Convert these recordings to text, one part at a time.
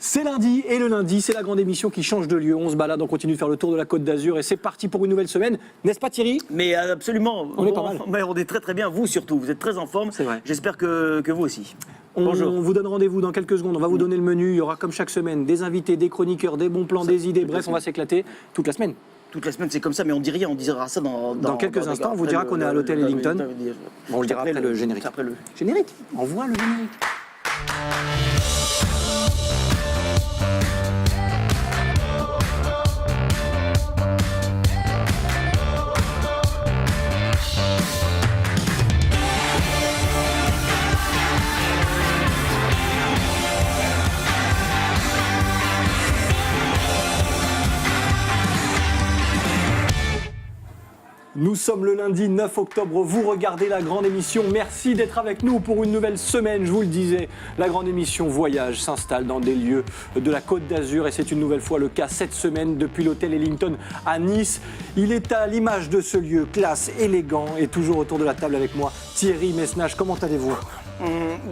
C'est lundi et le lundi, c'est la grande émission qui change de lieu. On se balade, on continue de faire le tour de la Côte d'Azur et c'est parti pour une nouvelle semaine, n'est-ce pas Thierry? Mais absolument, on est pas mal. Mais on est très très bien, vous surtout, vous êtes très en forme. C'est vrai. J'espère que vous aussi. Bonjour. On vous donne rendez-vous dans quelques secondes, on va vous donner le menu, il y aura comme chaque semaine des invités, des chroniqueurs, des bons plans, des idées, bref on va s'éclater toute la semaine. Toute la semaine, c'est comme ça, mais on dit rien, on dira ça dans quelques instants. On vous dira qu'on est à l'hôtel Ellington. On le dira après le générique. Après le générique. On voit le générique. Nous sommes le lundi 9 octobre, vous regardez la grande émission, merci d'être avec nous pour une nouvelle semaine, je vous le disais, la grande émission Voyage s'installe dans des lieux de la Côte d'Azur et c'est une nouvelle fois le cas cette semaine depuis l'hôtel Ellington à Nice. Il est à l'image de ce lieu, classe, élégant et toujours autour de la table avec moi, Thierry Messnage, comment allez-vous ?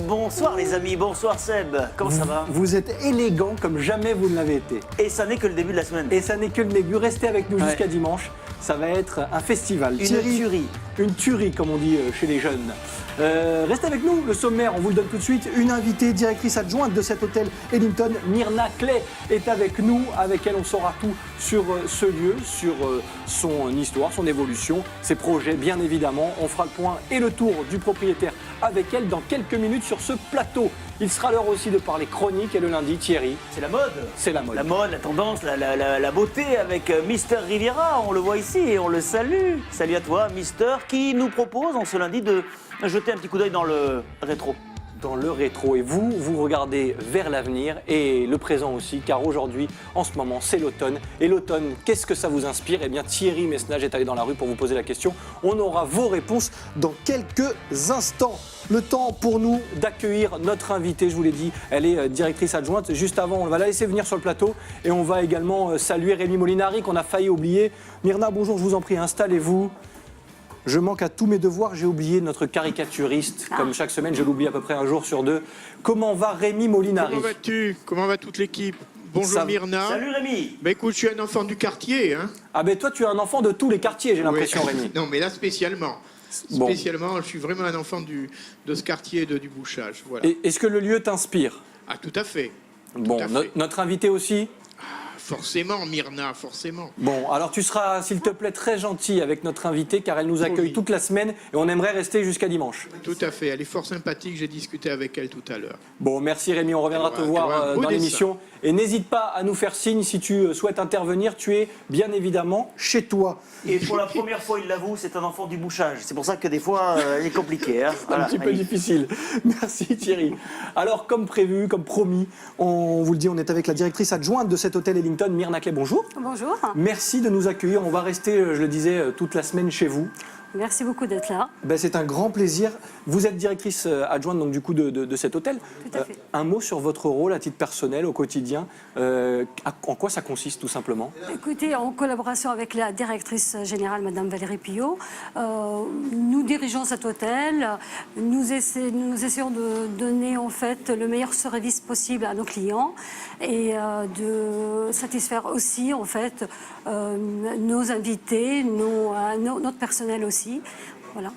Bonsoir les amis, bonsoir Seb, comment ça va? Vous êtes élégant comme jamais vous ne l'avez été. Et ça n'est que le début de la semaine. Et ça n'est que le début, restez avec nous jusqu'à dimanche. Ça va être un festival. Une tuerie, comme on dit chez les jeunes. Restez avec nous, le sommaire, on vous le donne tout de suite. Une invitée, directrice adjointe de cet hôtel Ellington, Myrna Clay, est avec nous. Avec elle, on saura tout sur ce lieu, sur son histoire, son évolution, ses projets, bien évidemment. On fera le point et le tour du propriétaire avec elle dans quelques minutes sur ce plateau. Il sera l'heure aussi de parler chronique et le lundi, Thierry. C'est la mode. C'est la mode. La mode, la tendance, la beauté avec Mister Riviera. On le voit ici et on le salue. Salut à toi, Mister, qui nous propose en ce lundi de jeter un petit coup d'œil dans le rétro. Dans le rétro. Et vous regardez vers l'avenir et le présent aussi, car aujourd'hui, en ce moment, c'est l'automne. Et l'automne, qu'est-ce que ça vous inspire? Eh bien, Thierry Messnage est allé dans la rue pour vous poser la question. On aura vos réponses dans quelques instants. Le temps pour nous d'accueillir notre invitée, je vous l'ai dit, elle est directrice adjointe. Juste avant, on va la laisser venir sur le plateau et on va également saluer Rémi Molinari qu'on a failli oublier. Myrna, bonjour, je vous en prie, installez-vous. Je manque à tous mes devoirs, j'ai oublié notre caricaturiste. Comme chaque semaine, je l'oublie à peu près un jour sur deux. Comment va Rémi Molinari? Comment vas-tu? Comment va toute l'équipe? Bonjour Myrna. Salut Rémi. Bah écoute, je suis un enfant du quartier. Hein. Ah ben toi, tu es un enfant de tous les quartiers, j'ai l'impression, Rémi. Non, mais là spécialement. Bon. Spécialement, je suis vraiment un enfant de ce quartier du Bouchage. Voilà. Est-ce que le lieu t'inspire? Ah, tout à fait. Bon, tout à fait. Notre invité aussi? Forcément, Myrna, forcément. Bon, alors tu seras, s'il te plaît, très gentil avec notre invitée, car elle nous accueille toute la semaine et on aimerait rester jusqu'à dimanche. Tout à fait, elle est fort sympathique, j'ai discuté avec elle tout à l'heure. Bon, merci Rémi, on reviendra te voir dans l'émission. Et n'hésite pas à nous faire signe si tu souhaites intervenir, tu es bien évidemment chez toi. Et pour la première fois, il l'avoue, c'est un enfant du Bouchage. C'est pour ça que des fois, il est compliqué. Hein. Voilà, un petit peu difficile. Merci Thierry. Alors, comme prévu, comme promis, on vous le dit, on est avec la directrice adjointe de cet hôtel Ellington, Myrna Clay. Bonjour. Bonjour. Merci de nous accueillir. On va rester, je le disais, toute la semaine chez vous. Merci beaucoup d'être là. Ben, c'est un grand plaisir. Vous êtes directrice adjointe donc, du coup, de cet hôtel. Tout à fait. Un mot sur votre rôle à titre personnel au quotidien. En quoi ça consiste tout simplement? Écoutez, en collaboration avec la directrice générale, Madame Valérie Pillot, nous dirigeons cet hôtel. Nous essayons de donner en fait le meilleur service possible à nos clients et de satisfaire aussi en fait nos invités, notre personnel aussi. Voilà.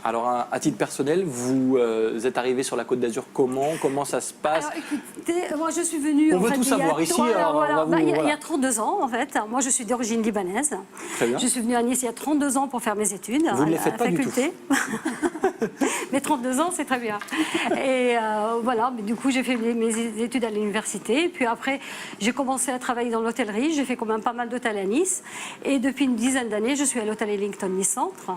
Alors, à titre personnel, vous êtes arrivé sur la Côte d'Azur comment? Comment ça se passe? Alors, écoutez, moi je suis venue... On veut tout savoir ici. Il y a 32 ans, en fait. Moi, je suis d'origine libanaise. Très bien. Je suis venue à Nice il y a 32 ans pour faire mes études. Vous ne les faites pas faculté. Du tout. Mais 32 ans, c'est très bien. Et voilà, mais du coup, j'ai fait mes études à l'université. Puis après, j'ai commencé à travailler dans l'hôtellerie. J'ai fait quand même pas mal d'hôtels à Nice. Et depuis une dizaine d'années, je suis à l'hôtel Ellington Nice Centre,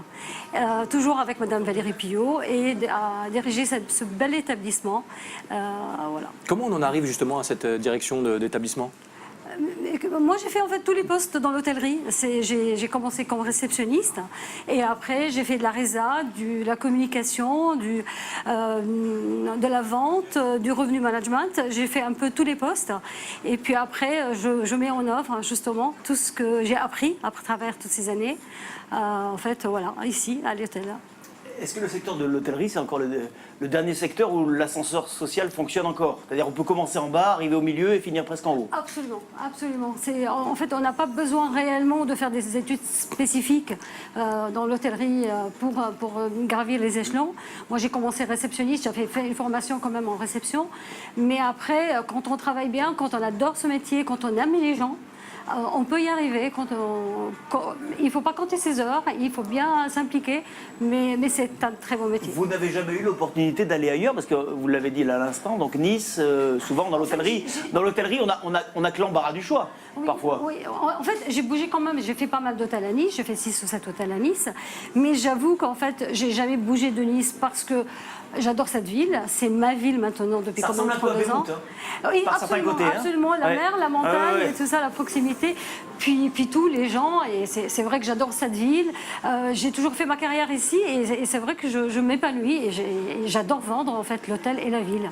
toujours avec Madame Valérie Pillot, et à diriger ce bel établissement. Voilà. Comment on en arrive justement à cette direction d'établissement? Moi, j'ai fait en fait tous les postes dans l'hôtellerie. J'ai commencé comme réceptionniste et après j'ai fait de la résa, de la communication, de la vente, du revenu management. J'ai fait un peu tous les postes et puis après je mets en œuvre justement tout ce que j'ai appris à travers toutes ces années. En fait, voilà, ici à l'hôtel. Est-ce que le secteur de l'hôtellerie, c'est encore le dernier secteur où l'ascenseur social fonctionne encore? C'est-à-dire on peut commencer en bas, arriver au milieu et finir presque en haut? Absolument, absolument. En fait, on n'a pas besoin réellement de faire des études spécifiques dans l'hôtellerie pour gravir les échelons. Moi, j'ai commencé réceptionniste, j'avais fait une formation quand même en réception. Mais après, quand on travaille bien, quand on adore ce métier, quand on aime les gens, on peut y arriver. Il ne faut pas compter ses heures, il faut bien s'impliquer, mais c'est un très beau métier. Vous n'avez jamais eu l'opportunité d'aller ailleurs, parce que vous l'avez dit là à l'instant, donc Nice, souvent dans l'hôtellerie, on a que l'embarras du choix, Oui, parfois. Oui, en fait, j'ai bougé quand même, j'ai fait pas mal d'hôtels à Nice, j'ai fait 6 ou 7 hôtels à Nice, mais j'avoue qu'en fait, j'ai jamais bougé de Nice parce que j'adore cette ville, c'est ma ville maintenant depuis quand même 32 ans. Oui, par certains absolument, côtés, hein. absolument, la Ouais. mer, la montagne, Ouais. et tout ça, la proximité, puis tous les gens, et c'est vrai que j'adore cette ville. J'ai toujours fait ma carrière ici, et c'est vrai que je m'épanouis, et j'adore vendre en fait l'hôtel et la ville.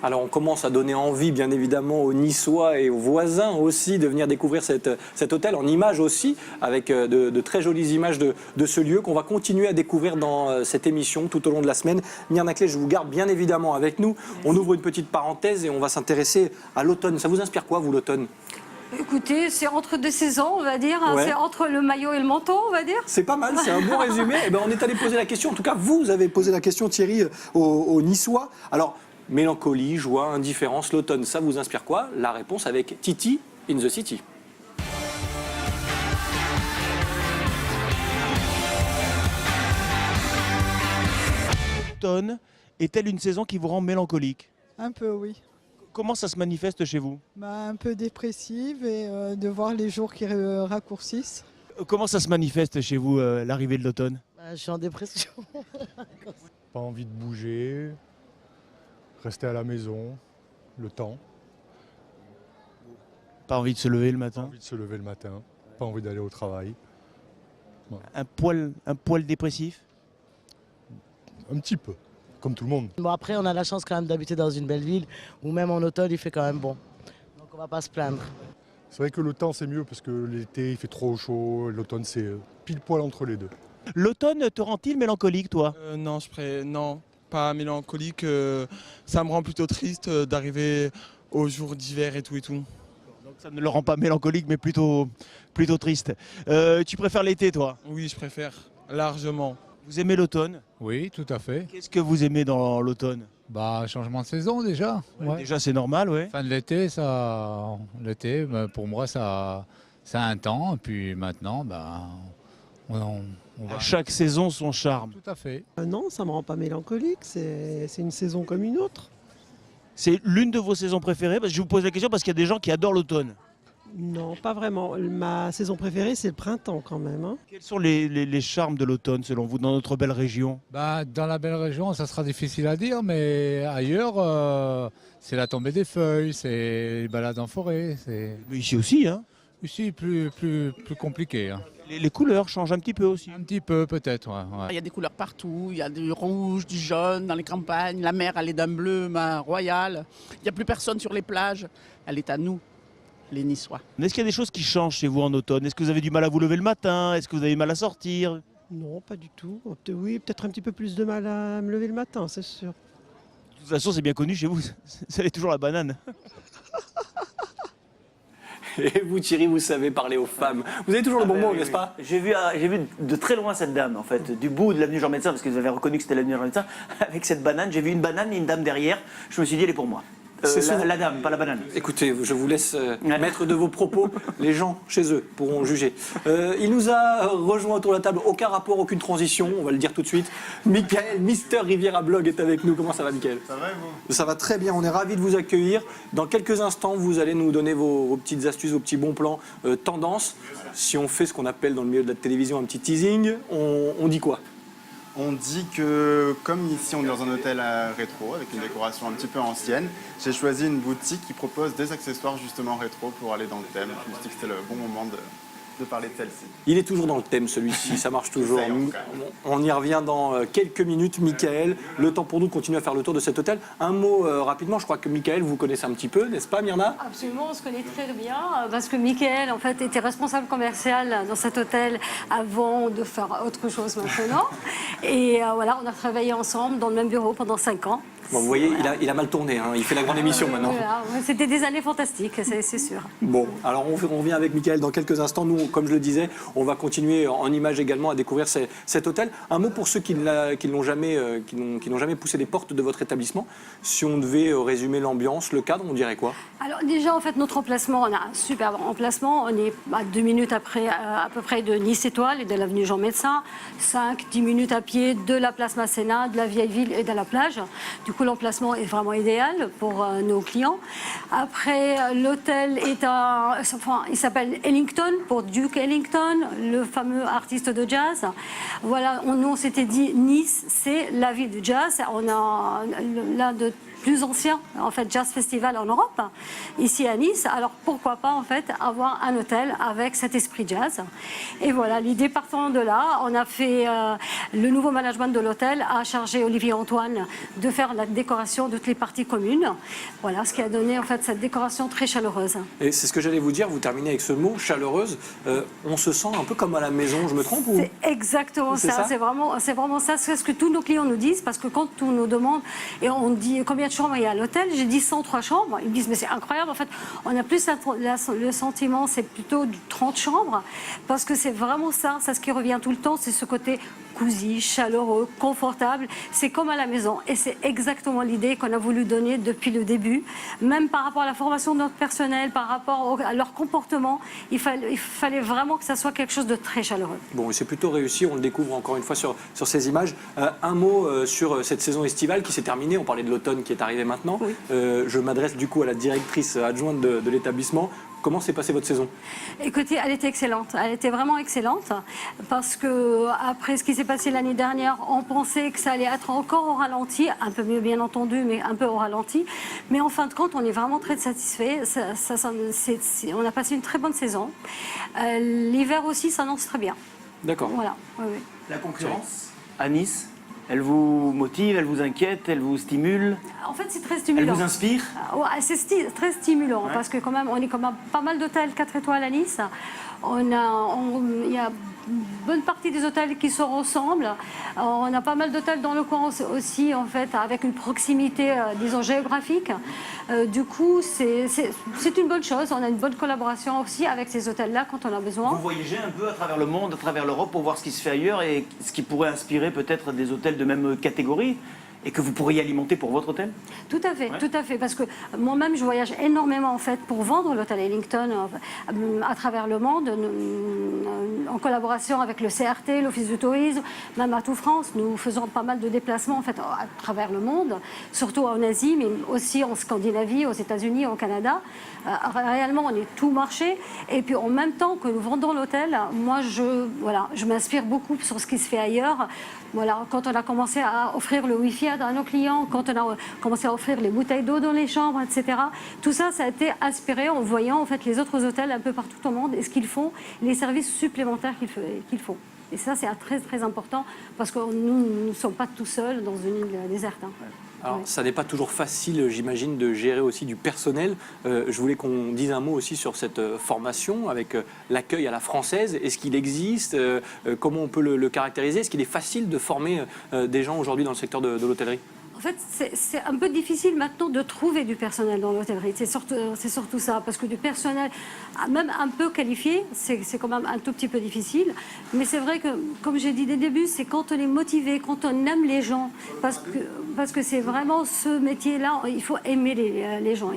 Alors on commence à donner envie bien évidemment aux Niçois et aux voisins aussi de venir découvrir cet hôtel en images aussi, avec de très jolies images de ce lieu qu'on va continuer à découvrir dans cette émission tout au long de la semaine. Myrna Clé, je vous garde bien évidemment avec nous. On ouvre une petite parenthèse et on va s'intéresser à l'automne. Ça vous inspire quoi vous l'automne? Écoutez, c'est entre 2 saisons, on va dire. Ouais. C'est entre le maillot et le manteau, on va dire. C'est pas mal, c'est un bon résumé. Eh ben, on est allé poser la question, en tout cas vous avez posé la question Thierry aux Niçois. Alors, mélancolie, joie, indifférence, l'automne, ça vous inspire quoi? La réponse avec Titi in the City. L'automne est-elle une saison qui vous rend mélancolique? Un peu, oui. Comment ça se manifeste chez vous? Un peu dépressive et de voir les jours qui raccourcissent. Comment ça se manifeste chez vous, l'arrivée de l'automne? Je suis en dépression. Pas envie de bouger, rester à la maison, le temps, Pas envie de se lever le pas matin? envie de se lever le matin, pas envie d'aller au travail. Un poil dépressif? Un petit peu, comme tout le monde. Bon, après, on a la chance quand même d'habiter dans une belle ville où même en automne, il fait quand même bon. Donc on va pas se plaindre. C'est vrai que le temps c'est mieux parce que l'été il fait trop chaud, l'automne c'est pile poil entre les deux. L'automne te rend-il mélancolique, toi? Non, non, pas mélancolique. Ça me rend plutôt triste d'arriver aux jours d'hiver et tout et tout. Donc ça ne le rend pas mélancolique, mais plutôt triste. Tu préfères l'été, toi? Oui, je préfère largement. Vous aimez l'automne? Oui, tout à fait. Qu'est-ce que vous aimez dans l'automne? Changement de saison déjà. Ouais. Déjà, c'est normal, ouais. Fin de l'été, pour moi, ça a un temps. Et puis maintenant, on va. Chaque saison, son charme. Tout à fait. Non, ça me rend pas mélancolique, c'est une saison comme une autre. C'est l'une de vos saisons préférées? Je vous pose la question parce qu'il y a des gens qui adorent l'automne. Non, pas vraiment. Ma saison préférée, c'est le printemps quand même. Hein. Quels sont les charmes de l'automne, selon vous, dans notre belle région? Dans la belle région, ça sera difficile à dire, mais ailleurs, c'est la tombée des feuilles, c'est les balades en forêt. Mais ici aussi, hein? Ici, plus compliqué. Hein. Les couleurs changent un petit peu aussi. Un petit peu, peut-être. Ouais. Il y a des couleurs partout, il y a du rouge, du jaune dans les campagnes, la mer elle est d'un bleu royal, il n'y a plus personne sur les plages, elle est à nous, les Niçois. Est-ce qu'il y a des choses qui changent chez vous en automne? Est-ce que vous avez du mal à vous lever le matin? Est-ce que vous avez du mal à sortir? Non, pas du tout. Oui, peut-être un petit peu plus de mal à me lever le matin, c'est sûr. De toute façon, c'est bien connu chez vous, c'est toujours la banane. Et vous Thierry, vous savez parler aux femmes. Vous avez toujours le bon mot, n'est-ce pas? J'ai vu de très loin cette dame, en fait, du bout de l'avenue Jean Médecin, parce que vous avez reconnu que c'était l'avenue Jean Médecin, avec cette banane. J'ai vu une banane et une dame derrière. Je me suis dit, elle est pour moi. La dame, pas la banane. Écoutez, je vous laisse mettre de vos propos. Les gens, chez eux, pourront juger. Il nous a rejoint autour de la table. Aucun rapport, aucune transition, on va le dire tout de suite. Mickaël, Mister Riviera Blog est avec nous. Comment ça va, Mickaël? Ça va et vous? Ça va très bien, on est ravis de vous accueillir. Dans quelques instants, vous allez nous donner vos petites astuces, vos petits bons plans tendance. Si on fait ce qu'on appelle dans le milieu de la télévision un petit teasing, on dit quoi? On dit que, comme ici on est dans un hôtel rétro, avec une décoration un petit peu ancienne, j'ai choisi une boutique qui propose des accessoires justement rétro pour aller dans le thème. Je me suis dit que c'était le bon moment de parler de celle-ci. Il est toujours dans le thème, celui-ci, ça marche toujours. On y revient dans quelques minutes. Michael, le temps pour nous de continuer à faire le tour de cet hôtel. Un mot rapidement, je crois que Michael, vous connaissez un petit peu, n'est-ce pas Myrna? Absolument, on se connaît très bien parce que Michael, en fait, était responsable commercial dans cet hôtel avant de faire autre chose maintenant. Et voilà, on a travaillé ensemble dans le même bureau pendant 5 ans. Bon, vous voyez, il a mal tourné, hein. Il fait la grande émission maintenant. Voilà, c'était des années fantastiques, c'est sûr. Bon, alors on revient avec Michael dans quelques instants. Nous, comme je le disais, on va continuer en images également à découvrir cet hôtel. Un mot pour ceux qui n'ont jamais poussé les portes de votre établissement. Si on devait résumer l'ambiance, le cadre, on dirait quoi? Alors déjà, en fait, notre emplacement, on a un super emplacement. On est à 2 minutes après, à peu près de Nice Étoile et de l'avenue Jean Médecin. 5-10 minutes à pied de la place Masséna, de la vieille ville et de la plage. Du coup, l'emplacement est vraiment idéal pour nos clients. Après, l'hôtel il s'appelle Ellington, pour Duke Ellington, le fameux artiste de jazz. Voilà, nous on s'était dit Nice, c'est la ville du jazz. On a l'un de plus ancien en fait jazz festival en Europe, ici à Nice. Alors pourquoi pas en fait avoir un hôtel avec cet esprit jazz. Et voilà, l'idée partant de là, on a fait le nouveau management de l'hôtel a chargé Olivier Antoine de faire la décoration de toutes les parties communes. Voilà, ce qui a donné en fait cette décoration très chaleureuse. Et c'est ce que j'allais vous dire, vous terminez avec ce mot, chaleureuse. On se sent un peu comme à la maison, je me trompe ou... C'est exactement ça, c'est vraiment ça, c'est ce que tous nos clients nous disent, parce que quand on nous demande, et on dit combien de chambres il y a à l'hôtel, j'ai dit 103 chambres, ils me disent mais c'est incroyable, en fait on a plus le sentiment, c'est plutôt 30 chambres, parce que c'est vraiment ça, c'est ce qui revient tout le temps, c'est ce côté cosy, chaleureux, confortable, c'est comme à la maison, et c'est exactement l'idée qu'on a voulu donner depuis le début, même par rapport à la formation de notre personnel, par rapport à leur comportement, il fallait vraiment que ça soit quelque chose de très chaleureux. Bon, et c'est plutôt réussi, on le découvre encore une fois sur ces images. Un mot sur cette saison estivale qui s'est terminée, on parlait de l'automne qui est arrivé maintenant. Oui. Je m'adresse du coup à la directrice adjointe de l'établissement. Comment s'est passée votre saison? Écoutez, elle était excellente. Elle était vraiment excellente parce que après ce qui s'est passé l'année dernière, on pensait que ça allait être encore au ralenti, un peu mieux bien entendu, mais un peu au ralenti. Mais en fin de compte, on est vraiment très satisfait. On a passé une très bonne saison. L'hiver aussi s'annonce très bien. D'accord. Voilà. Oui, oui. La concurrence à Nice, elle vous motive, elle vous inquiète, elle vous stimule? En fait, c'est très stimulant. Elle vous inspire? Ouais, c'est très stimulant, Ouais. parce que quand même, on est comme pas mal d'hôtels 4 étoiles à Nice. Il y a une bonne partie des hôtels qui se ressemblent. On a pas mal d'hôtels dans le coin aussi, en fait, avec une proximité, disons, géographique. Du coup, c'est une bonne chose. On a une bonne collaboration aussi avec ces hôtels-là quand on a besoin. Vous voyagez un peu à travers le monde, à travers l'Europe pour voir ce qui se fait ailleurs et ce qui pourrait inspirer peut-être des hôtels de même catégorie et que vous pourriez alimenter pour votre hôtel? Tout à fait, Ouais. tout à fait, parce que moi-même je voyage énormément en fait pour vendre l'hôtel Ellington à travers le monde, en collaboration avec le CRT, l'Office du tourisme, même à tout France. Nous faisons pas mal de déplacements en fait à travers le monde, surtout en Asie, mais aussi en Scandinavie, aux États-Unis, au Canada. Réellement, on est tout marché. Et puis en même temps que nous vendons l'hôtel, moi je m'inspire beaucoup sur ce qui se fait ailleurs. Voilà, quand on a commencé à offrir le Wi-Fi à nos clients, quand on a commencé à offrir les bouteilles d'eau dans les chambres, etc. Tout ça, ça a été inspiré en voyant en fait les autres hôtels un peu partout au monde et ce qu'ils font, les services supplémentaires qu'ils font. Et ça, c'est très très important parce que nous ne sommes pas tout seuls dans une île déserte. Hein. Alors, ça n'est pas toujours facile, j'imagine, de gérer aussi du personnel. Je voulais qu'on dise un mot aussi sur cette formation avec l'accueil à la française. Est-ce qu'il existe? Comment on peut le caractériser? Est-ce qu'il est facile de former des gens aujourd'hui dans le secteur de l'hôtellerie? En fait, c'est un peu difficile maintenant de trouver du personnel dans l'hôtellerie. C'est surtout ça, parce que du personnel, même un peu qualifié, c'est quand même un tout petit peu difficile. Mais c'est vrai que, comme j'ai dit dès le début, c'est quand on est motivé, quand on aime les gens, parce que c'est vraiment ce métier-là, il faut aimer les gens,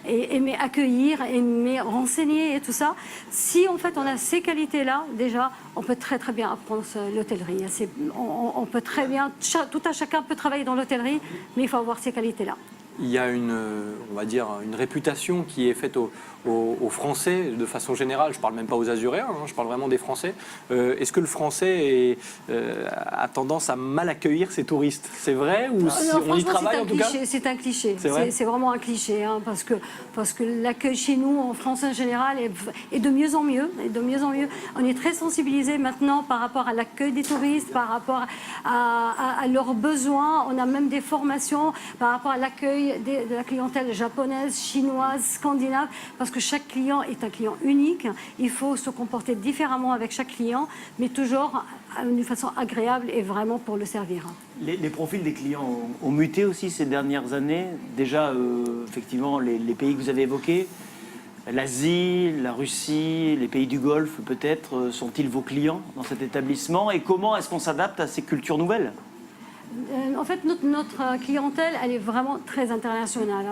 et aimer accueillir, aimer renseigner et tout ça. Si en fait on a ces qualités-là, déjà, on peut très très bien apprendre l'hôtellerie. On peut très bien, tout à chacun peut travailler dans l'hôtellerie, mais il faut avoir ces qualités-là. il y a on va dire, une réputation qui est faite aux Français de façon générale. Je ne parle même pas aux Azuréens, hein, je parle vraiment des Français. Est-ce que le Français a tendance à mal accueillir ses touristes? C'est vrai ou on y travaille en tout cas? C'est un cliché. C'est vraiment un cliché, hein, parce que l'accueil chez nous, en France en général, est de mieux en mieux. On est très sensibilisés maintenant par rapport à l'accueil des touristes, par rapport à leurs besoins. On a même des formations par rapport à l'accueil de la clientèle japonaise, chinoise, scandinave, parce que chaque client est un client unique. Il faut se comporter différemment avec chaque client, mais toujours d'une façon agréable et vraiment pour le servir. Les profils des clients ont muté aussi ces dernières années. Déjà, effectivement, les pays que vous avez évoqués, l'Asie, la Russie, les pays du Golfe peut-être, sont-ils vos clients dans cet établissement? Et comment est-ce qu'on s'adapte à ces cultures nouvelles? En fait, notre clientèle, elle est vraiment très internationale.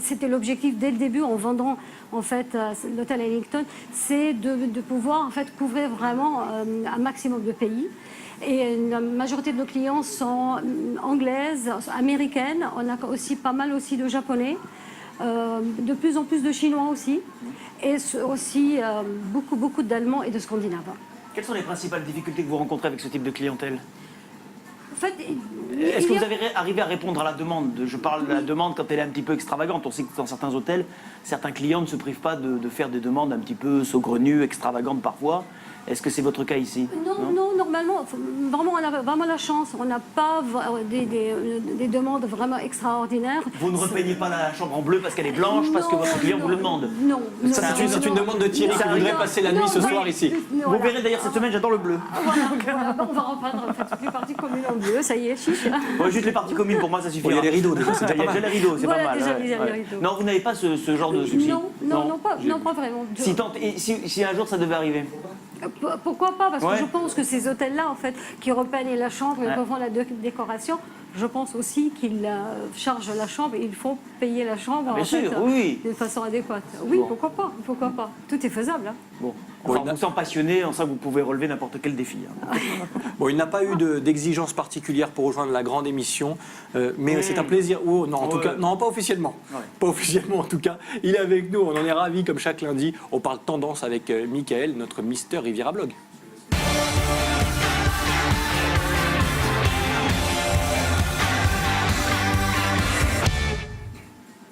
C'était l'objectif dès le début en vendant en fait l'hôtel Ellington, c'est de pouvoir en fait couvrir vraiment un maximum de pays. Et la majorité de nos clients sont anglaises, américaines. On a aussi pas mal aussi de japonais, de plus en plus de chinois aussi, et aussi beaucoup d'allemands et de scandinaves. Quelles sont les principales difficultés que vous rencontrez avec ce type de clientèle? En fait, est-ce que vous avez arrivé à répondre à la demande? Je parle de la demande quand elle est un petit peu extravagante. On sait que dans certains hôtels, certains clients ne se privent pas de faire des demandes un petit peu saugrenues, extravagantes parfois. Est-ce que c'est votre cas ici? Non, normalement, vraiment, on a vraiment la chance. On n'a pas des demandes vraiment extraordinaires. Vous ne repeignez pas la chambre en bleu parce qu'elle est blanche, parce que votre client vous le demande? Non. C'est une demande de Thierry qui voudrait passer la nuit ce soir ici. Vous verrez d'ailleurs cette semaine, j'adore le bleu. Voilà, on va repeindre en fait, toutes les parties communes en bleu, ça y est, chiche. Juste les parties communes, pour moi, ça suffit. Il y a les rideaux déjà, c'est Il y a déjà les rideaux, c'est pas mal. Les rideaux. Non, vous n'avez pas ce genre de souci? Non, pas vraiment. Si un jour ça devait arriver? Pourquoi pas? Parce que je pense que ces hôtels-là, en fait, qui repeignent la chambre et refont la décoration, je pense aussi qu'ils chargent la chambre et il faut payer la chambre de façon adéquate. Oui, pourquoi pas? Tout est faisable. Hein. Bon, enfin, on vous sent passionné, en ça vous pouvez relever n'importe quel défi. Hein. Bon, il n'a pas eu d'exigence particulière pour rejoindre la grande émission, mais c'est un plaisir. Oh, non, en tout cas, non, pas officiellement. Ouais. Pas officiellement en tout cas. Il est avec nous, on en est ravis comme chaque lundi. On parle tendance avec Michael, notre Mister Riviera Blog.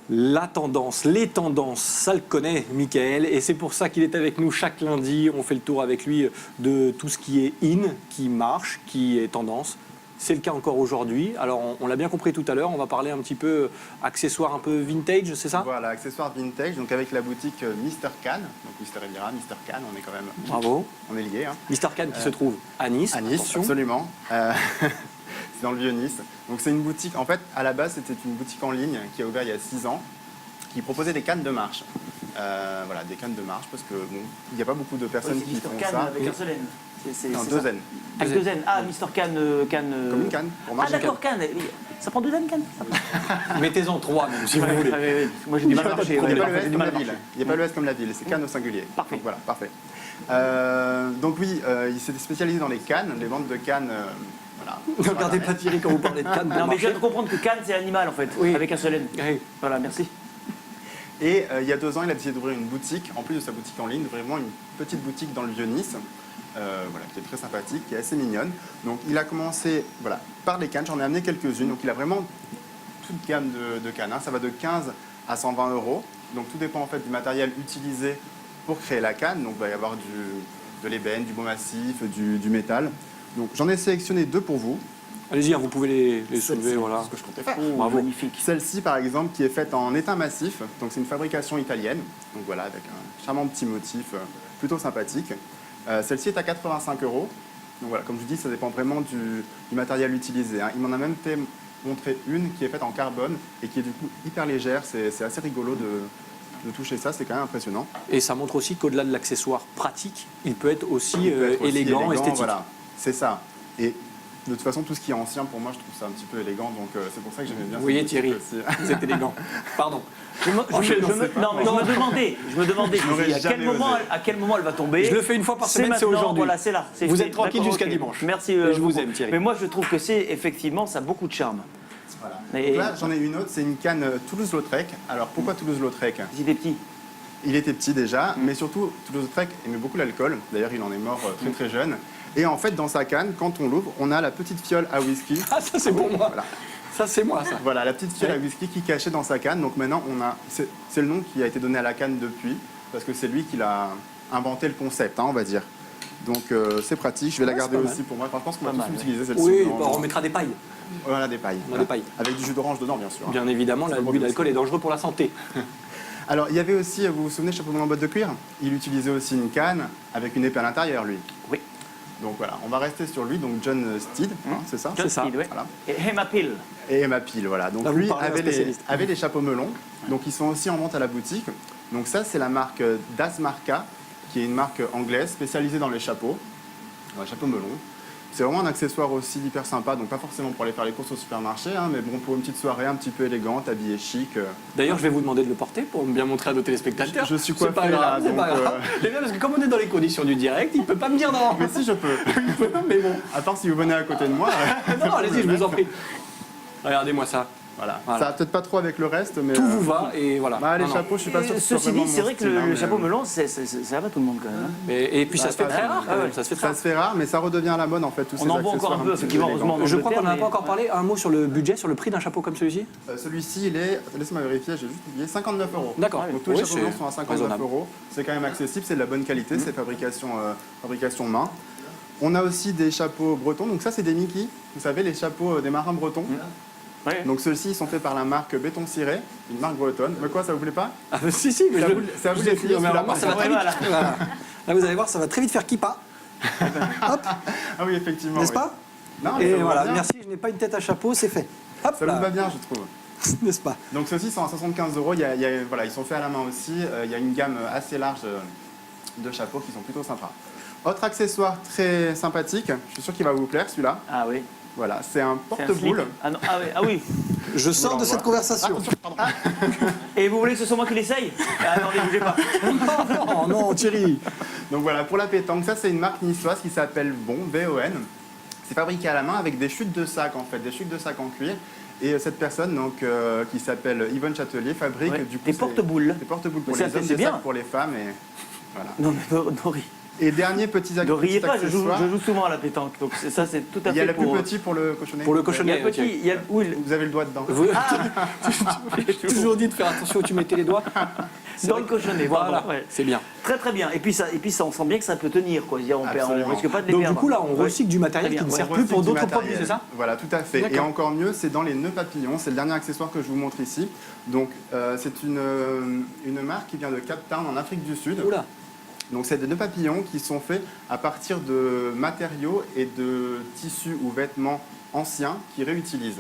La tendance, les tendances, ça le connaît Michael, et c'est pour ça qu'il est avec nous chaque lundi. On fait le tour avec lui de tout ce qui est in, qui marche, qui est tendance. C'est le cas encore aujourd'hui. Alors on l'a bien compris tout à l'heure, on va parler un petit peu accessoires un peu vintage, c'est ça? Voilà, accessoires vintage, donc avec la boutique Mr. Can, donc Mr. Riviera, Mr. Can, on est quand même... Bravo. On est liés. Hein. Mr. Can qui se trouve à Nice. À Nice, attention. Absolument. C'est dans le Vieux-Nice. Donc c'est une boutique, en fait, à la base, c'était une boutique en ligne qui a ouvert il y a 6 ans, qui proposait des cannes de marche. Voilà, des cannes de marche, parce que bon, il n'y a pas beaucoup de personnes qui font Can ça. avec un seul N. Non, 2 N. Avec 2 N. Ah, Mr. Can. Comme une canne. Pour marcher. Ah, d'accord, Can. Ça prend 2 N, Can. Mettez-en 3 même si vous voulez. Moi j'ai du mal à marcher. Il n'y a pas le S comme la ville. Il n'y a pas le S comme la ville, c'est canne au singulier. Parfait. Donc, voilà, parfait. Donc oui, il s'était spécialisé dans les cannes, les ventes de cannes. Voilà. Ne regardez pas Thierry quand vous parlez de cannes. Non, mais je viens de comprendre que Cannes, c'est animal en fait, avec un seul N. Oui. Voilà, merci. Et il y a 2 ans, il a décidé d'ouvrir une boutique, en plus de sa boutique en ligne, vraiment une petite boutique dans le Vieux-Nice, voilà, qui est très sympathique, qui est assez mignonne. Donc il a commencé voilà, par les cannes, j'en ai amené quelques-unes, donc il a vraiment toute gamme de cannes. Hein. Ça va de 15 à 120 €, donc tout dépend en fait du matériel utilisé pour créer la canne. Donc il va y avoir de l'ébène, du bois massif, du métal. Donc j'en ai sélectionné 2 pour vous. Allez-y, hein, vous pouvez les soulever, voilà. C'est ce que je comptais faire. Bravo. Magnifique. Celle-ci, par exemple, qui est faite en étain massif, donc c'est une fabrication italienne, donc voilà, avec un charmant petit motif plutôt sympathique. Celle-ci est à 85 €. Donc voilà, comme je vous dis, ça dépend vraiment du matériel utilisé. Hein. Il m'en a même montré une qui est faite en carbone et qui est du coup hyper légère. C'est assez rigolo de toucher ça, c'est quand même impressionnant. Et ça montre aussi qu'au-delà de l'accessoire pratique, il peut être aussi élégant, esthétique. Voilà, c'est ça. Et de toute façon, tout ce qui est ancien, pour moi, je trouve ça un petit peu élégant, donc c'est pour ça que j'aimais bien. Vous voyez Thierry, c'est élégant. Pardon. Je me demandais à quel moment elle va tomber. Je le fais une fois par semaine, c'est aujourd'hui. Voilà, c'est là. Vous êtes tranquille jusqu'à dimanche. Merci. Et je vous aime Thierry. Mais moi, je trouve que c'est effectivement, ça a beaucoup de charme. Voilà. Et- Donc là, j'en ai une autre, c'est une canne Toulouse-Lautrec. Alors pourquoi Toulouse-Lautrec? Il était petit. Il était petit déjà, mais surtout Toulouse-Lautrec aimait beaucoup l'alcool. D'ailleurs, il en est mort très très jeune. Et en fait, dans sa canne, quand on l'ouvre, on a la petite fiole à whisky. Ah, ça c'est pour moi. Voilà. Ça c'est moi, ça. Voilà, la petite fiole à whisky qui est cachée dans sa canne. Donc maintenant, c'est le nom qui a été donné à la canne depuis, parce que c'est lui qui l'a inventé le concept, hein, on va dire. Donc c'est pratique, je vais la Ouais, garder c'est pas aussi pour moi. Enfin, je pense qu'on va Pas tous mal, utiliser celle-ci. Oui, dans- bah, on mettra des pailles. Voilà, des pailles. On a des pailles. Avec du jus d'orange dedans, bien sûr. Bien évidemment, C'est pas l'abus bon, d'alcool est dangereux pour la santé. Alors, il y avait aussi, vous vous souvenez, chapeau melon en botte de cuir? Il utilisait aussi une canne avec une épée à l'intérieur, lui. Oui. Donc voilà, on va rester sur lui, donc John Steed, hein, c'est ça? John ça. Steed, ouais. Voilà. Et Emma Peel. Et Emma Peel, voilà. Donc Là, vous lui parlez à un avait spécialiste. les chapeaux melons. Donc ils sont aussi en vente à la boutique. Donc ça, c'est la marque Dasmarca, qui est une marque anglaise spécialisée dans les chapeaux melons. C'est vraiment un accessoire aussi hyper sympa, donc pas forcément pour aller faire les courses au supermarché, hein, mais bon, pour une petite soirée un petit peu élégante, habillée chic. D'ailleurs, je vais vous demander de le porter pour bien montrer à nos téléspectateurs. Je suis C'est pas coiffé, là, grave, c'est donc, pas grave. J'aime bien parce que comme on est dans les conditions du direct, il peut pas me dire non. Mais si je peux. Mais bon. À part si vous venez à côté de moi. Non, allez-y, je vous en prie. Regardez-moi ça. Voilà. Voilà. Ça va peut-être pas trop avec le reste, mais. Tout vous va et voilà. Bah, les Non, non. chapeaux, je suis pas sûr que ce soit Ceci dit, vraiment c'est mon vrai que style, hein, le mais- chapeau melon, ça va tout le monde quand même. hein. Et puis ça Bah, se fait pas très tout. rare quand Ah même. ouais. Ça se fait très Ça rare. se fait rare, mais ça redevient à la mode en fait. Tous On ces en voit encore accessoires un peu, petit effectivement, élégants. heureusement. en Je crois qu'on n'en a Angleterre, pas encore parlé. Un mot sur le budget, sur le prix d'un chapeau comme celui-ci. Celui-ci, il est, laissez-moi vérifier, j'ai juste oublié, 59 €. D'accord. Donc tous les Oui, chapeaux c'est blancs sont à 59 raisonnable. €. C'est quand même accessible, c'est de la bonne qualité, c'est fabrication main. On a aussi des chapeaux bretons, donc ça c'est des Mickey, vous savez, les chapeaux des marins bretons. Ouais. Donc ceux-ci, ils sont faits par la marque Béton Ciré, une marque bretonne. Mais quoi, ça vous plaît pas? Ah, si, mais C'est à je- vous- c'est à vous je de l'ai définir fait, mais celui-là. alors moi, ça va très Ouais, vite. Voilà. Là, vous allez voir, ça va très vite faire kippa. Hop, Ah oui, effectivement. n'est-ce oui. pas? Non, mais Et ça vous va voilà, bien. merci, je n'ai pas une tête à chapeau, c'est fait. Hop Ça vous va là, bien, je trouve. n'est-ce pas? Donc ceux-ci sont à 75 €. Voilà, ils sont faits à la main aussi. Il y a une gamme assez large de chapeaux qui sont plutôt sympas. Autre accessoire très sympathique, je suis sûr qu'il va vous plaire celui-là. Ah oui. Voilà, c'est un C'est un porte-boule. slip. Ah, non, ah oui. Je sors de cette conversation. Et vous voulez que ce soit moi qui l'essaye? Ah non, ne bougez pas. Oh non, Thierry. Donc voilà, pour la pétanque, ça c'est une marque niçoise qui s'appelle Bon, VON. C'est fabriqué à la main avec des chutes de sac en fait, des chutes de sac en cuir. Et cette personne donc, qui s'appelle Yvonne Châtelier fabrique Ouais, du coup des porte-boules. Des porte-boules pour Mais les ça, hommes, c'est des bien. sacs pour les femmes et voilà. Non, mais non, Et dernier petit ne riez pas, je accessoire. joue souvent à la pétanque. Donc ça, c'est tout à Il y a fait le plus pour... petit pour le cochonnet. Pour le Il y cochonnet, a le petit, Thierry. il y a... Oui, Vous avez le doigt dedans. Vous- J'ai toujours dit de faire attention où tu mettais les doigts. C'est dans vrai le que- cochonnet, Voilà, pardon, ouais. c'est bien. Très très bien. Et puis ça, on sent bien que ça peut tenir, quoi. C'est-à-dire, on Absolument. risque pas de les Donc perdre. du coup là, on Ouais. recycle du matériel Très qui bien, ne ouais. sert plus pour Recycle du d'autres produits, matériel. c'est ça? Voilà, tout à fait. D'accord. Et encore mieux, c'est dans les nœuds papillons. C'est le dernier accessoire que je vous montre ici. Donc, c'est une marque qui vient de Cape Town, en Afrique du Sud. Oula. Donc, c'est des nœuds papillons qui sont faits à partir de matériaux et de tissus ou vêtements anciens qui réutilisent.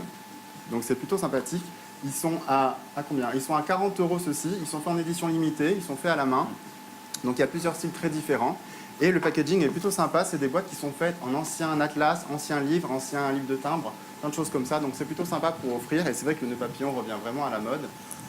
Donc, c'est plutôt sympathique. Ils sont à combien? Ils sont à 40 € ceux-ci. Ils sont faits en édition limitée. Ils sont faits à la main. Donc, il y a plusieurs styles très différents. Et le packaging est plutôt sympa. C'est des boîtes qui sont faites en ancien atlas, ancien livre de timbre, plein de choses comme ça. Donc, c'est plutôt sympa pour offrir. Et c'est vrai que le nœud papillon revient vraiment à la mode.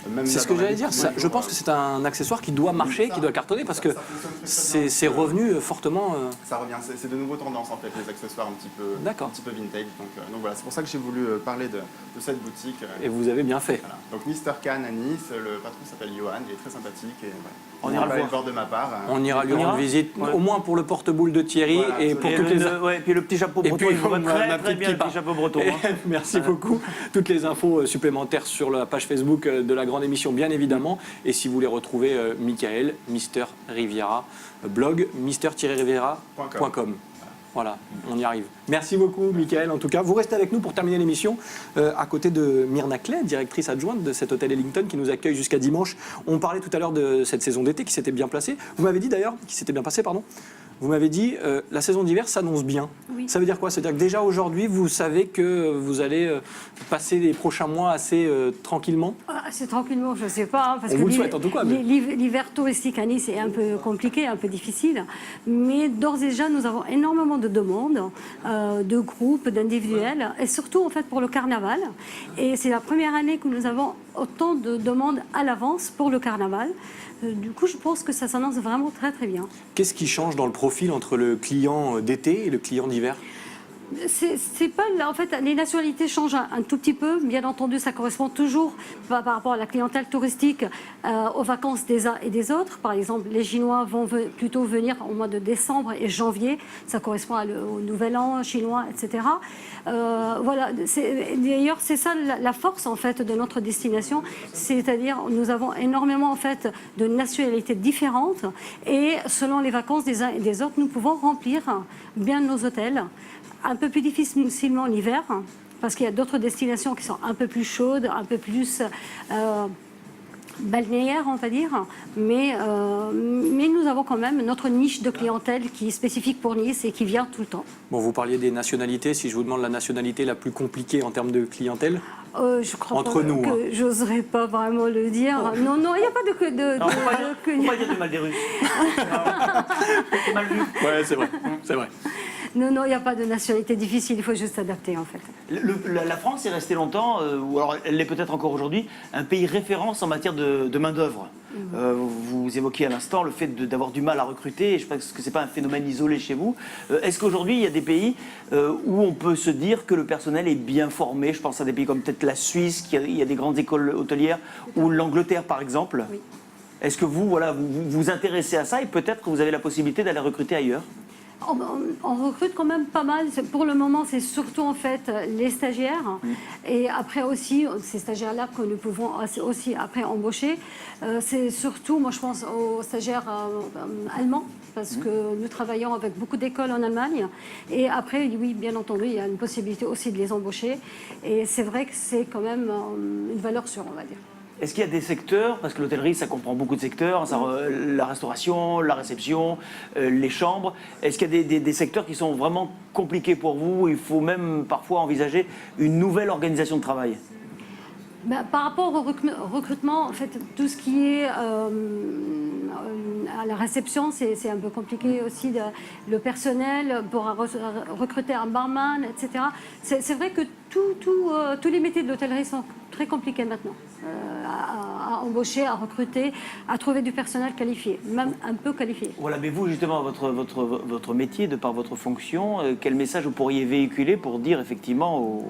Même C'est là, ce que dans la j'allais dire. distribution, Je pense que c'est un accessoire qui doit marcher, qui doit cartonner parce que ça fonctionne très bien. c'est revenu fortement. Ça revient, c'est de nouveaux tendances en fait, les accessoires un petit peu vintage. Donc voilà, c'est pour ça que j'ai voulu parler de cette boutique. Et vous avez bien fait. Voilà. Donc Mr. Khan à Nice, le patron s'appelle Johan, il est très sympathique. Et, voilà. On ira le aller voir. de ma part. On ira lui On ira rendre visite, Ouais. au moins pour le porte-boule de Thierry Voilà, et pour Et toutes le, les. ouais, et puis le petit chapeau Et breton, puis, il vous va ma très petite bien, le kippa. petit chapeau breton. Et hein. merci beaucoup. Toutes les infos supplémentaires sur la page Facebook de la grande émission, bien évidemment. Et si vous voulez retrouver Michael, Mister Riviera, blog mister-riviera.com. Voilà, on y arrive. Merci beaucoup, Michael, en tout cas. Vous restez avec nous pour terminer l'émission, à côté de Myrna Clay, directrice adjointe de cet hôtel Ellington qui nous accueille jusqu'à dimanche. On parlait tout à l'heure de cette saison d'été qui s'était bien placée. Vous m'avez dit d'ailleurs, qui s'était bien passée, pardon. Vous m'avez dit, la saison d'hiver s'annonce bien. Oui. Ça veut dire quoi? Ça veut dire que déjà aujourd'hui, vous savez que vous allez passer les prochains mois assez tranquillement? Ah, c'est tranquillement, je ne sais pas. Hein, parce On que vous le souhaite, en tout cas, mais- L'hiver touristique à Nice est un peu compliqué, un peu difficile. Mais d'ores et déjà, nous avons énormément de demandes, de groupes, d'individuels, et surtout en fait pour le carnaval. Et c'est la première année que nous avons autant de demandes à l'avance pour le carnaval. Du coup, je pense que ça s'annonce vraiment très très bien. Qu'est-ce qui change dans le profil entre le client d'été et le client d'hiver? C'est pas en fait les nationalités changent un tout petit peu. Bien entendu, ça correspond toujours par rapport à la clientèle touristique aux vacances des uns et des autres. Par exemple, les Chinois vont plutôt venir au mois de décembre et janvier. Ça correspond au Nouvel An chinois, etc. Voilà. D'ailleurs, c'est ça la force en fait de notre destination, c'est-à-dire nous avons énormément en fait de nationalités différentes et selon les vacances des uns et des autres, nous pouvons remplir bien nos hôtels. Un peu plus difficilement l'hiver, parce qu'il y a d'autres destinations qui sont un peu plus chaudes, un peu plus balnéaires, on va dire. Mais nous avons quand même notre niche de clientèle qui est spécifique pour Nice et qui vient tout le temps. Bon, vous parliez des nationalités. Si je vous demande la nationalité la plus compliquée en termes de clientèle, je crois entre nous, que j'oserais pas vraiment le dire. Oh. Non, il n'y a pas de... Non, faut pas dire du mal des Russes. C'est mal vu. Ouais, c'est vrai. C'est vrai. Non, il n'y a pas de nationalité difficile, il faut juste s'adapter en fait. La France est restée longtemps, ou alors elle l'est peut-être encore aujourd'hui, un pays référence en matière de main-d'œuvre. Vous évoquiez à l'instant le fait d'avoir du mal à recruter, et je pense que ce n'est pas un phénomène isolé chez vous. Est-ce qu'aujourd'hui il y a des pays où on peut se dire que le personnel est bien formé? Je pense à des pays comme peut-être la Suisse, il y a des grandes écoles hôtelières, ou l'Angleterre par exemple. Oui. Est-ce que vous vous intéressez à ça et peut-être que vous avez la possibilité d'aller recruter ailleurs? On recrute quand même pas mal. Pour le moment, c'est surtout en fait les stagiaires. Et après aussi, ces stagiaires-là que nous pouvons aussi après embaucher. C'est surtout, moi je pense aux stagiaires allemands, parce que nous travaillons avec beaucoup d'écoles en Allemagne. Et après, oui, bien entendu, il y a une possibilité aussi de les embaucher. Et c'est vrai que c'est quand même une valeur sûre, on va dire. Est-ce qu'il y a des secteurs, parce que l'hôtellerie ça comprend beaucoup de secteurs, la restauration, la réception, les chambres, est-ce qu'il y a des secteurs qui sont vraiment compliqués pour vous, où il faut même parfois envisager une nouvelle organisation de travail? Par rapport au recrutement, en fait, tout ce qui est à la réception, c'est un peu compliqué aussi. Le personnel, pour recruter un barman, etc. C'est vrai que tous les métiers de l'hôtellerie sont très compliqués maintenant. À embaucher, à recruter, à trouver du personnel qualifié, même un peu qualifié. Voilà, mais vous, justement, votre métier, de par votre fonction, quel message vous pourriez véhiculer pour dire effectivement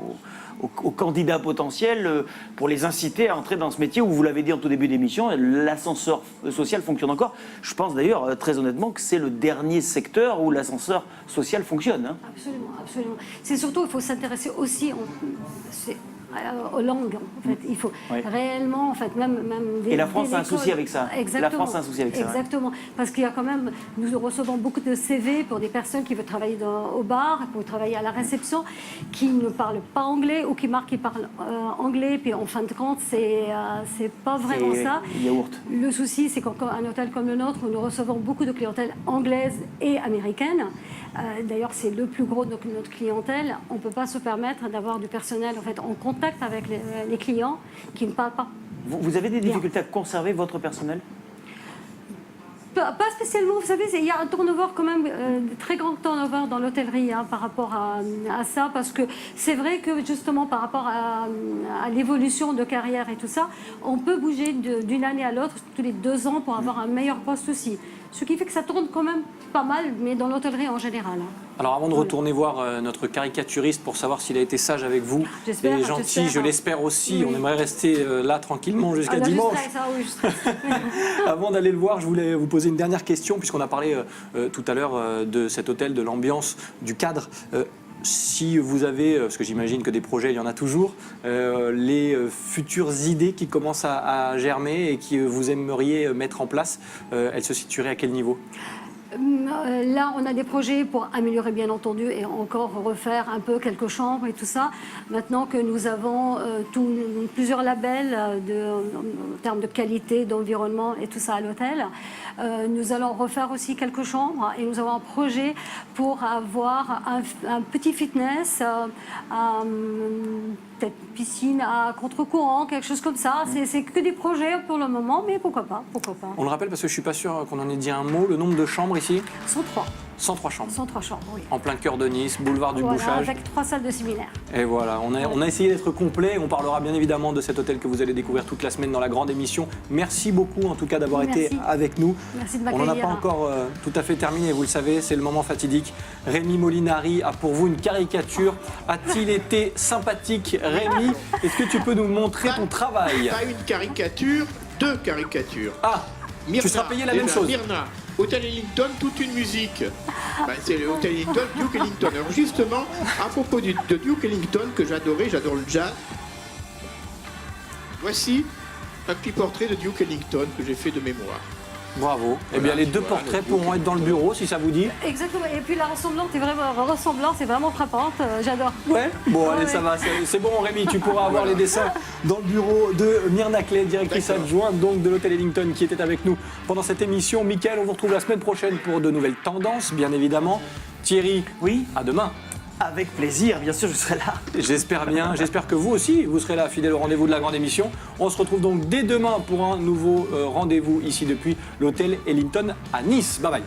aux candidats potentiels, pour les inciter à entrer dans ce métier où, vous l'avez dit en tout début d'émission, l'ascenseur social fonctionne encore. Je pense d'ailleurs, très honnêtement, que c'est le dernier secteur où l'ascenseur social fonctionne. Hein. Absolument, absolument. C'est surtout, il faut s'intéresser aussi aux langues, en fait. Il faut réellement, en fait, même et la France a un souci avec ça. Exactement. La France a un souci avec ça. Exactement. Parce qu'il y a quand même, nous recevons beaucoup de CV pour des personnes qui veulent travailler au bar, pour travailler à la réception, qui ne parlent pas anglais ou qui marquent qu'ils parlent anglais. Puis en fin de compte, c'est pas vraiment ça. Yaourt. Le souci, c'est qu'un hôtel comme le nôtre, nous recevons beaucoup de clientèle anglaise et américaine. D'ailleurs, c'est le plus gros de notre clientèle. On ne peut pas se permettre d'avoir du personnel en fait en contact avec les clients qui ne parlent pas. Vous avez des difficultés à conserver votre personnel? Pas spécialement, vous savez, il y a un turnover quand même, très grand turnover dans l'hôtellerie par rapport à ça, parce que c'est vrai que justement par rapport à l'évolution de carrière et tout ça, on peut bouger d'une année à l'autre, tous les 2 ans, pour avoir un meilleur poste aussi. Ce qui fait que ça tourne quand même pas mal, mais dans l'hôtellerie en général. Alors avant de retourner voir notre caricaturiste pour savoir s'il a été sage avec vous et gentil, je l'espère aussi, on aimerait rester là tranquillement jusqu'à dimanche. Avant d'aller le voir, je voulais vous poser une dernière question, puisqu'on a parlé tout à l'heure de cet hôtel, de l'ambiance, du cadre. Si vous avez, parce que j'imagine que des projets, il y en a toujours, les futures idées qui commencent à germer et que vous aimeriez mettre en place, elles se situeraient à quel niveau ? Là, on a des projets pour améliorer, bien entendu, et encore refaire un peu quelques chambres et tout ça. Maintenant que nous avons plusieurs labels en termes de qualité, d'environnement et tout ça à l'hôtel, nous allons refaire aussi quelques chambres et nous avons un projet pour avoir un petit fitness, peut-être piscine à contre-courant, quelque chose comme ça. C'est que des projets pour le moment, mais pourquoi pas. On le rappelle parce que je ne suis pas sûr qu'on en ait dit un mot, le nombre de chambres ici ? 103. 103 chambres. 103 chambres, oui. En plein cœur de Nice, boulevard du Voilà, Bouchage. avec 3 salles de séminaire. Et voilà, on a essayé d'être complet. On parlera bien évidemment de cet hôtel que vous allez découvrir toute la semaine dans la grande émission. Merci beaucoup en tout cas d'avoir été Merci. avec nous. Merci de On n'en a m'accueillir. pas encore tout à fait terminé, vous le savez, c'est le moment fatidique. Rémi Molinari a pour vous une caricature. A-t-il été sympathique, Rémi? Est-ce que tu peux nous montrer ton travail? Pas une caricature, 2 caricatures. Ah, tu seras payé la même chose. Myrna, Hôtel Ellington, toute une musique. C'est le Hôtel Ellington, Duke Ellington. Alors justement, à propos de Duke Ellington, que j'adore le jazz, voici un petit portrait de Duke Ellington que j'ai fait de mémoire. Bravo. Eh bien, Voilà, les tu 2 vois, portraits le pourront être dans le bureau si ça vous dit. Exactement. Et puis la ressemblance est vraiment frappante. J'adore. Ouais. Bon, allez, Ouais. ça va. C'est bon, Rémi. Tu pourras avoir les dessins dans le bureau de Myrna Clay, directrice adjointe donc de l'hôtel Ellington, qui était avec nous pendant cette émission. Mickaël, on vous retrouve la semaine prochaine pour de nouvelles tendances, bien évidemment. Thierry, Oui, à demain. avec plaisir, bien sûr, je serai là. J'espère bien. J'espère que vous aussi, vous serez là, fidèle au rendez-vous de la grande émission. On se retrouve donc dès demain pour un nouveau rendez-vous ici depuis l'hôtel Ellington à Nice. Bye bye.